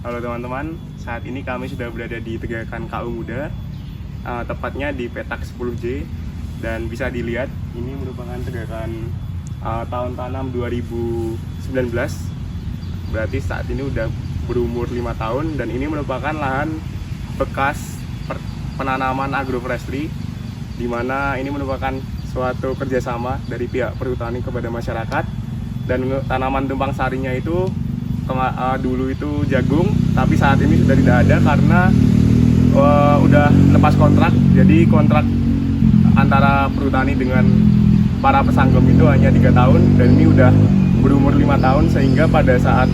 Halo teman-teman, saat ini kami sudah berada di Tegakan KU Muda, tepatnya di petak 10J. Dan bisa dilihat, ini merupakan tegakan tahun tanam 2019. Berarti saat ini udah berumur 5 tahun, dan ini merupakan lahan bekas penanaman agroforestry, di mana ini merupakan suatu kerjasama dari pihak perhutani kepada masyarakat. Dan tanaman tumpang sarinya itu dulu itu jagung, tapi saat ini sudah tidak ada karena udah lepas kontrak. Jadi kontrak antara perhutani dengan para pesanggem itu hanya 3 tahun, dan ini udah berumur 5 tahun, sehingga pada saat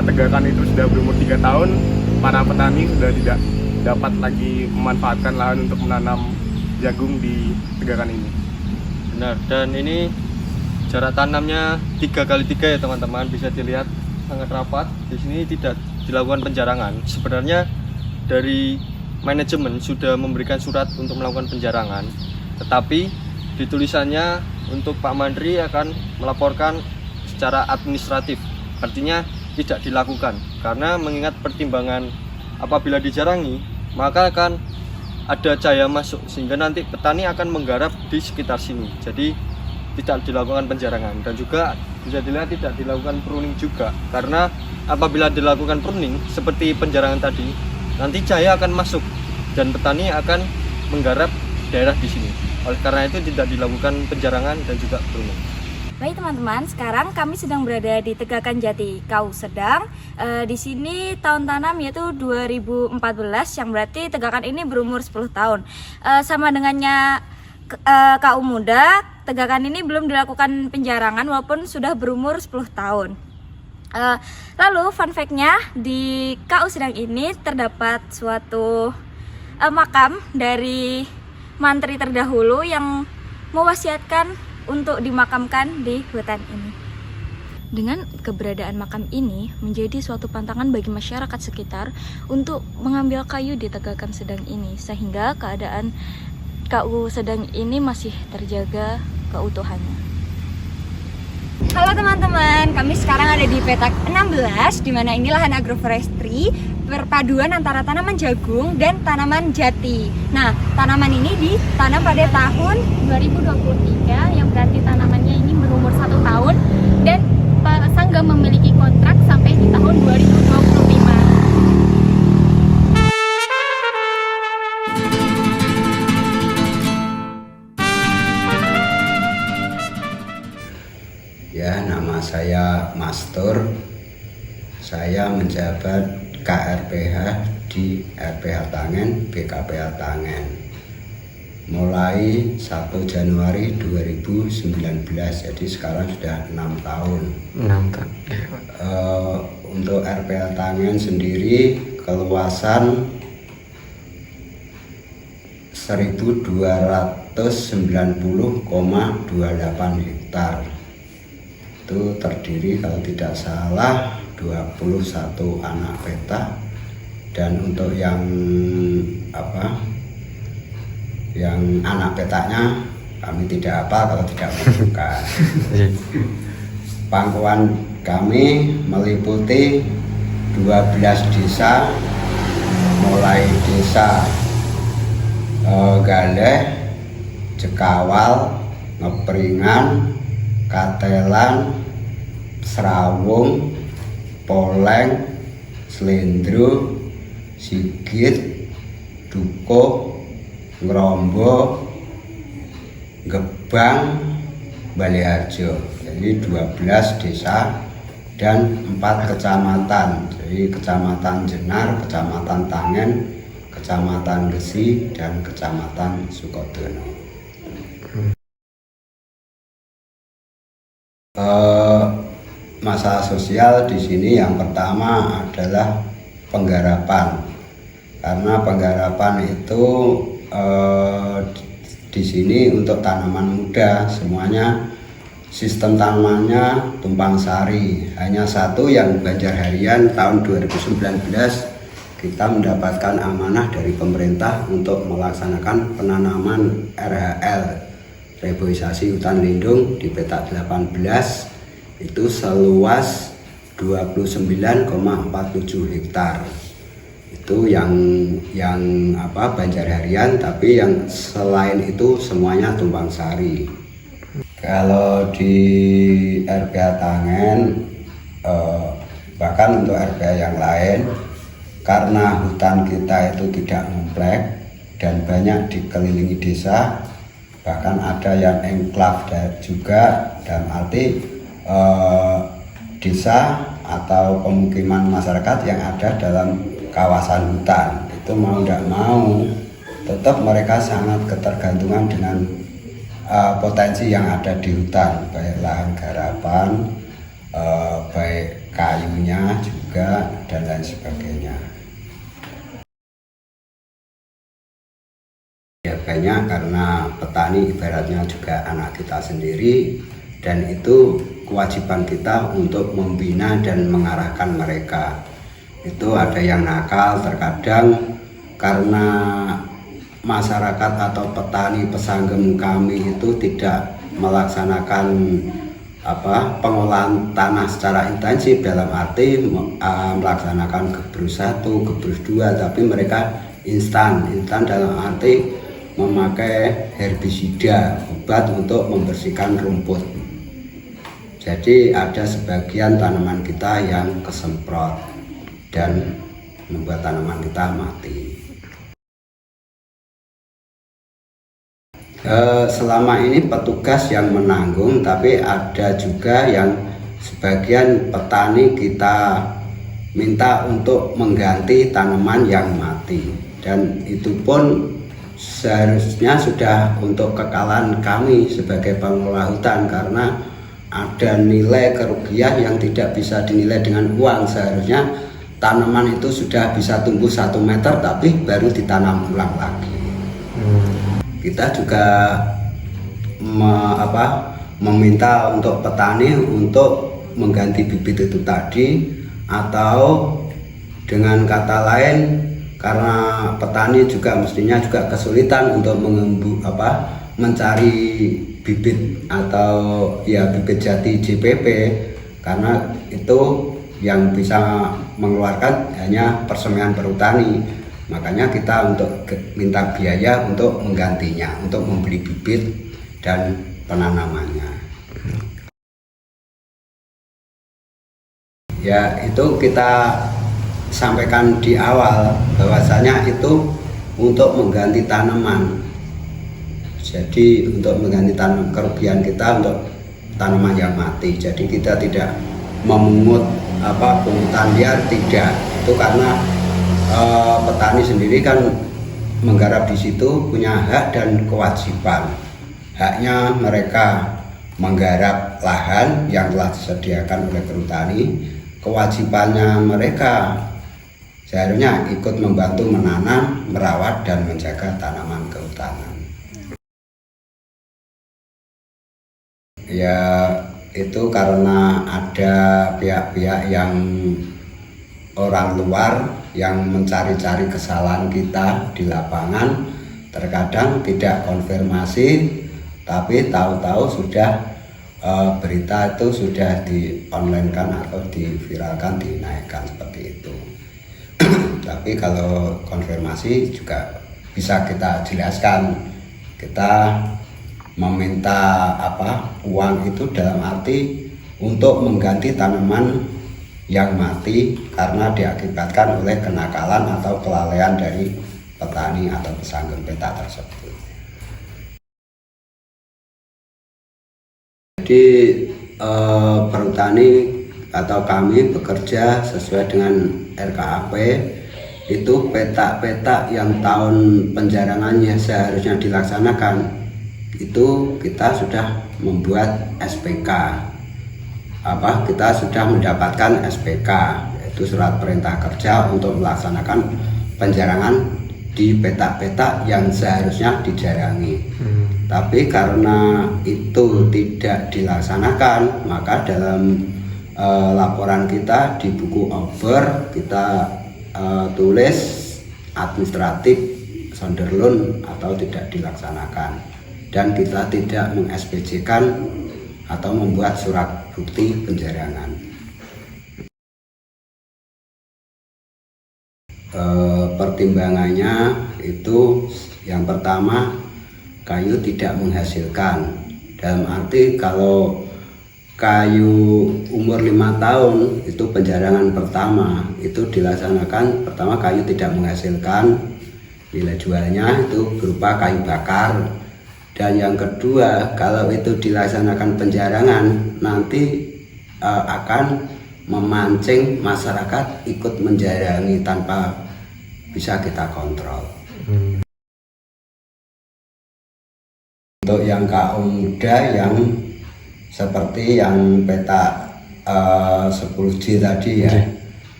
tegakan itu sudah berumur 3 tahun, para petani sudah tidak dapat lagi memanfaatkan lahan untuk menanam jagung di tegakan ini. Benar, dan ini jarak tanamnya 3x3 ya teman-teman, bisa dilihat sangat rapat. Di sini tidak dilakukan penjarangan. Sebenarnya dari manajemen sudah memberikan surat untuk melakukan penjarangan, tetapi di tulisannya untuk Pak Mandri akan melaporkan secara administratif, artinya tidak dilakukan karena mengingat pertimbangan apabila dijarangi maka akan ada cahaya masuk sehingga nanti petani akan menggarap di sekitar sini. Jadi tidak dilakukan penjarangan, dan juga bisa dilihat tidak dilakukan pruning juga karena apabila dilakukan pruning seperti penjarangan tadi, nanti cahaya akan masuk dan petani akan menggarap daerah di sini. Oleh karena itu tidak dilakukan penjarangan dan juga pruning. Baik teman-teman, sekarang kami sedang berada di Tegakan Jati KU Sedang. Di sini tahun tanam yaitu 2014, yang berarti Tegakan ini berumur 10 tahun. Sama dengannya KU Muda, Tegakan ini belum dilakukan penjarangan walaupun sudah berumur 10 tahun. Lalu fun fact-nya, di KU Sedang ini terdapat suatu makam dari mantri terdahulu yang mewasiatkan untuk dimakamkan di hutan ini. Dengan keberadaan makam ini menjadi suatu pantangan bagi masyarakat sekitar untuk mengambil kayu di Tegakan Sedang ini, sehingga keadaan KU Sedang ini masih terjaga keutuhannya. Halo teman-teman, kami sekarang ada di petak 16, di mana ini lahan agroforestry perpaduan antara tanaman jagung dan tanaman jati. Nah, tanaman ini ditanam pada tahun 2023, yang berarti tanamannya ini berumur 1 tahun, dan Sanggam memiliki kontrak sampai di tahun 2025. Ya, nama saya Mastur. Saya menjabat KRPH di RPH Tangen, BKPH Tangen. Mulai 1 Januari 2019, jadi sekarang sudah 6 tahun. 6 tahun. Untuk RPH Tangen sendiri keluasan 1290,28 hektar. Itu terdiri kalau tidak salah 21 anak petak, dan untuk yang anak petaknya kami tidak apa kalau tidak membuka. Pangkuan kami meliputi 12 desa, mulai desa Galeh, Jekawal, Ngepringan, Katelan, Serawung, Poleng, Slendro, Sigit, Dukuh, Ngrombo, Gebang, Baleharjo. Jadi 12 desa dan 4 kecamatan. Jadi Kecamatan Jenar, Kecamatan Tangen, Kecamatan Gesi, dan Kecamatan Sukodono. Masalah sosial di sini yang pertama adalah penggarapan, karena penggarapan itu di sini untuk tanaman muda semuanya sistem tanamannya tumpang sari. Hanya satu yang Banjar Harian tahun 2019 kita mendapatkan amanah dari pemerintah untuk melaksanakan penanaman RHL, reboisasi hutan lindung, di petak 18 itu seluas 29,47 hektar. Itu yang Banjar Harian, tapi yang selain itu semuanya tumpang sari. Kalau di RPA Tangen, bahkan untuk RPA yang lain, karena hutan kita itu tidak komplek dan banyak dikelilingi desa, bahkan ada yang enklave juga, dalam arti desa atau pemukiman masyarakat yang ada dalam kawasan hutan. Itu mau tidak mau tetap mereka sangat ketergantungan dengan potensi yang ada di hutan, baik lahan garapan, baik kayunya juga, dan lain sebagainya. Ya banyak, karena petani ibaratnya juga anak kita sendiri, dan itu kewajiban kita untuk membina dan mengarahkan mereka. Itu ada yang nakal terkadang karena masyarakat atau petani pesanggem kami itu tidak melaksanakan pengolahan tanah secara intensif, dalam arti melaksanakan gebrus 1, gebrus 2, tapi mereka instan dalam arti memakai herbisida, obat untuk membersihkan rumput. Jadi ada sebagian tanaman kita yang kesemprot dan membuat tanaman kita mati. Selama ini petugas yang menanggung, tapi ada juga yang sebagian petani kita minta untuk mengganti tanaman yang mati, dan itu pun seharusnya sudah untuk kekalahan kami sebagai pengelola hutan, karena ada nilai kerugian yang tidak bisa dinilai dengan uang. Seharusnya tanaman itu sudah bisa tumbuh 1 meter tapi baru ditanam ulang lagi. Kita juga meminta untuk petani untuk mengganti bibit itu tadi, atau dengan kata lain, karena petani juga mestinya juga kesulitan untuk mencari bibit atau bibit jati JPP, karena itu yang bisa mengeluarkan hanya Persemaian Perhutani. Makanya kita untuk minta biaya untuk menggantinya, untuk membeli bibit dan penanamannya. Ya, itu kita sampaikan di awal bahwasanya itu untuk mengganti tanaman. Jadi untuk mengganti kerugian kita untuk tanaman yang mati. Jadi kita tidak memungut pungutan liar, tidak. Itu karena petani sendiri kan menggarap di situ punya hak dan kewajiban. Haknya mereka menggarap lahan yang telah disediakan oleh perhutani. Kewajibannya mereka seharusnya ikut membantu menanam, merawat, dan menjaga tanaman kehutanan. Ya, itu karena ada pihak-pihak yang orang luar yang mencari-cari kesalahan kita di lapangan, terkadang tidak konfirmasi, tapi tahu-tahu sudah berita itu sudah di-online-kan atau diviralkan, dinaikkan seperti itu. Tapi kalau konfirmasi juga bisa kita jelaskan. Kita meminta uang itu dalam arti untuk mengganti tanaman yang mati karena diakibatkan oleh kenakalan atau kelalaian dari petani atau pesanggem peta tersebut. Jadi perhutani atau kami bekerja sesuai dengan RKAP. Itu peta-peta yang tahun penjarangannya seharusnya dilaksanakan, itu kita sudah membuat SPK. Kita sudah mendapatkan SPK, yaitu surat perintah kerja untuk melaksanakan penjarangan di peta-peta yang seharusnya dijarangi. Tapi karena itu tidak dilaksanakan, maka dalam laporan kita di buku obor kita tulis administratif sonderloon atau tidak dilaksanakan, dan kita tidak meng-SPJ-kan atau membuat surat bukti penjarangan. pertimbangannya itu yang pertama, kayu tidak menghasilkan. Dalam arti kalau kayu umur 5 tahun itu penjarangan pertama itu dilaksanakan, pertama kayu tidak menghasilkan, nilai jualnya itu berupa kayu bakar. Dan yang kedua, kalau itu dilaksanakan penjarangan nanti akan memancing masyarakat ikut menjarangi tanpa bisa kita kontrol. Untuk yang kaum muda yang seperti yang petak 10J tadi ya,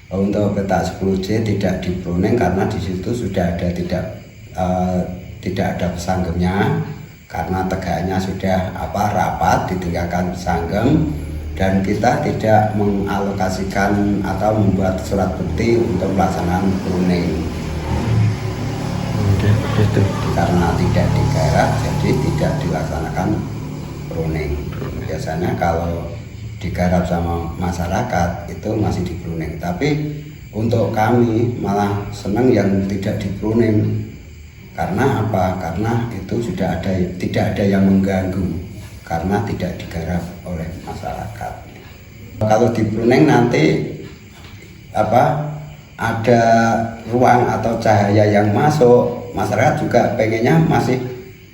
untuk petak 10J tidak di pruning karena di situ sudah ada tidak ada pesanggemnya, karena tegaknya sudah rapat ditinggalkan pesanggem, dan kita tidak mengalokasikan atau membuat surat bukti untuk pelaksanaan pruning. Begitu. Karena tidak digarap jadi tidak dilaksanakan pruning. Biasanya kalau digarap sama masyarakat itu masih di pruning, tapi untuk kami malah senang yang tidak di pruning. Karena apa? Karena itu sudah tidak ada yang mengganggu karena tidak digarap oleh masyarakat. Kalau di pruning nanti ada ruang atau cahaya yang masuk, masyarakat juga pengennya masih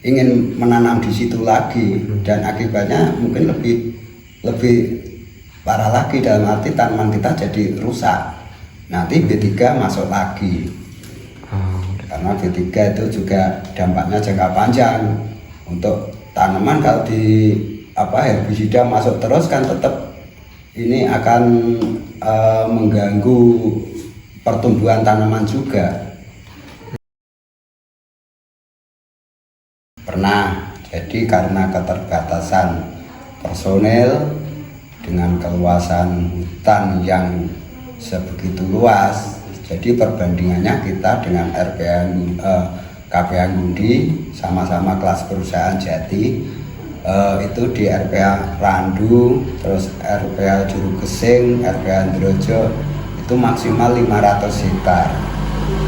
ingin menanam di situ lagi, dan akibatnya mungkin lebih parah lagi, dalam arti tanaman kita jadi rusak. Nanti B3 masuk lagi, karena B3 itu juga dampaknya jangka panjang untuk tanaman. Kalau di herbisida masuk terus kan tetap ini akan mengganggu pertumbuhan tanaman juga. Pernah jadi karena keterbatasan personel dengan keluasan hutan yang sebegitu luas, jadi perbandingannya kita dengan KPH Ngundi sama-sama kelas perusahaan Jati, itu di RPH Randu, terus RPH Juru Gesing, RPH Androjo itu maksimal 500 hektar,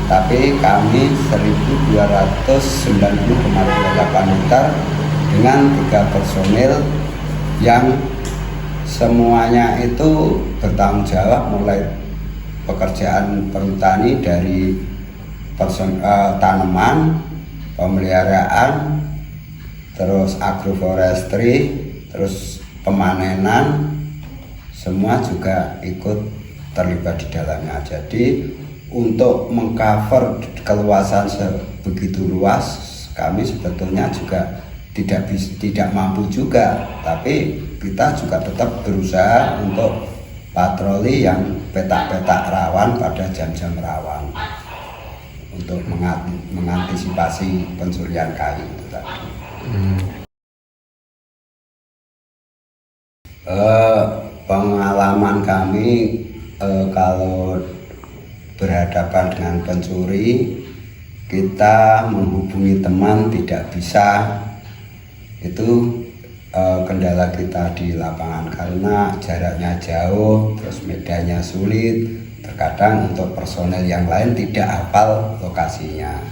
tapi kami 1290,28 hektar dengan 3 personil yang semuanya itu bertanggung jawab, mulai pekerjaan perhutani dari tanaman, pemeliharaan, terus agroforestry, terus pemanenan, semua juga ikut terlibat di dalamnya. Jadi untuk mengcover keluasan sebegitu luas, kami sebetulnya juga tidak mampu juga, tapi kita juga tetap berusaha untuk patroli yang petak-petak rawan pada jam-jam rawan untuk mengantisipasi pencurian kayu itu tadi. Pengalaman kami kalau berhadapan dengan pencuri, kita menghubungi teman tidak bisa, itu kendala kita di lapangan karena jaraknya jauh, terus medannya sulit, terkadang untuk personel yang lain tidak hafal lokasinya.